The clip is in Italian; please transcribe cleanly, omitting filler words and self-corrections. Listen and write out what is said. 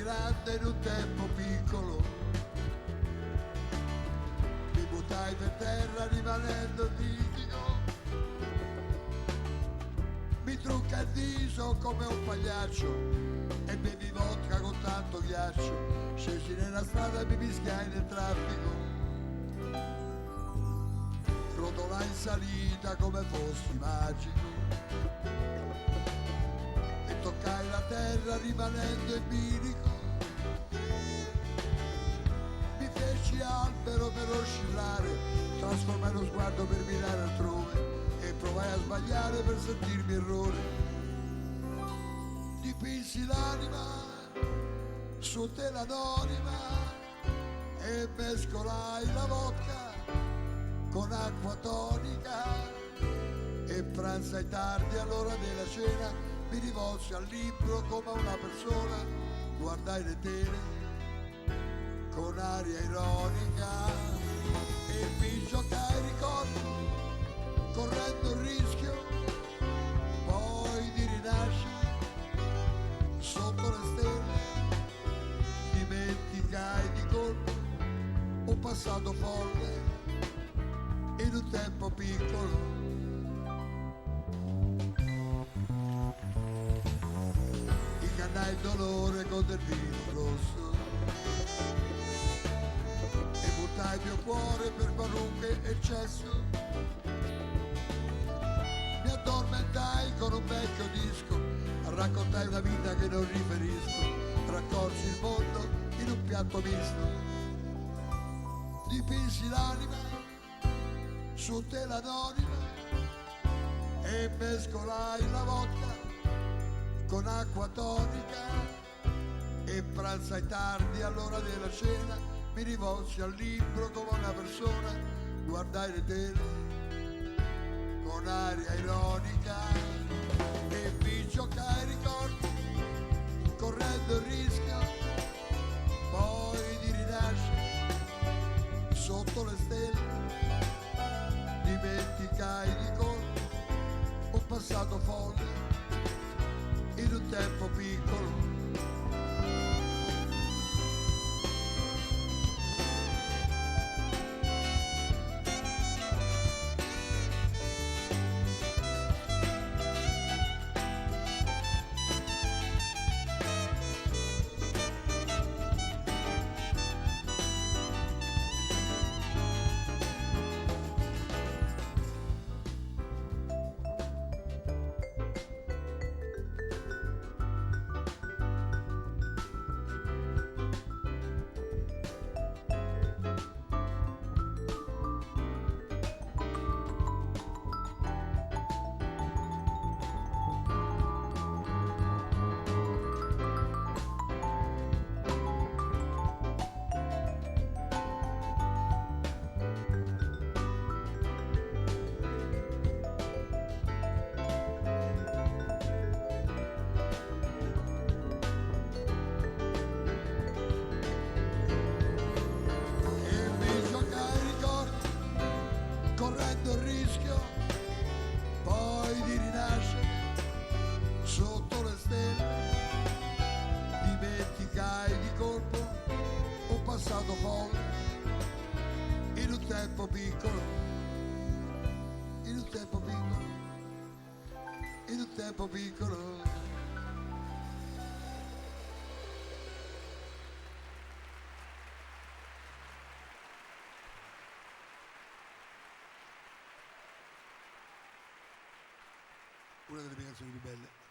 grande in un tempo piccolo. Mi buttai per terra rimanendo timido. Mi trucca il viso come un pagliaccio e bevi vodka con tanto ghiaccio. Scesi nella strada e mi mischiai nel traffico. Rotolai in salita come fossi magico e toccai la terra rimanendo in bilico. Mi feci albero per oscillare, trasformai lo sguardo per mirare altrove e provai a sbagliare per sentirmi errore. Dipinsi l'anima su tela anonima e mescolai la vodka con acqua tonica e pranzai tardi all'ora della cena. Mi rivolsi al libro come a una persona, guardai le tele con aria ironica e mi giocai ricordi correndo il rischio poi di rinascere sotto le stelle. Dimenticai di colpo un passato folle in un tempo piccolo. Ingannai il dolore con del vino rosso e buttai il mio cuore per qualunque eccesso. Mi addormentai con un vecchio disco, raccontai una vita che non riferisco, raccolsi il mondo in un piatto misto. Dipinsi l'anima su tela anonima e mescolai la vodka con acqua tonica e pranzai tardi all'ora della cena. Mi rivolsi al libro come una persona, guardai le tele con aria ironica e mi giocai ricordi correndo il rischio poi di rinascere sotto le stelle. Dimenticai di colpo un passato folle in un tempo piccolo. Correndo il rischio poi di rinascere sotto le stelle. Dimenticai di colpo un passato folle in un tempo piccolo, in un tempo piccolo, in un tempo piccolo. Una delle mie canzoni più belle.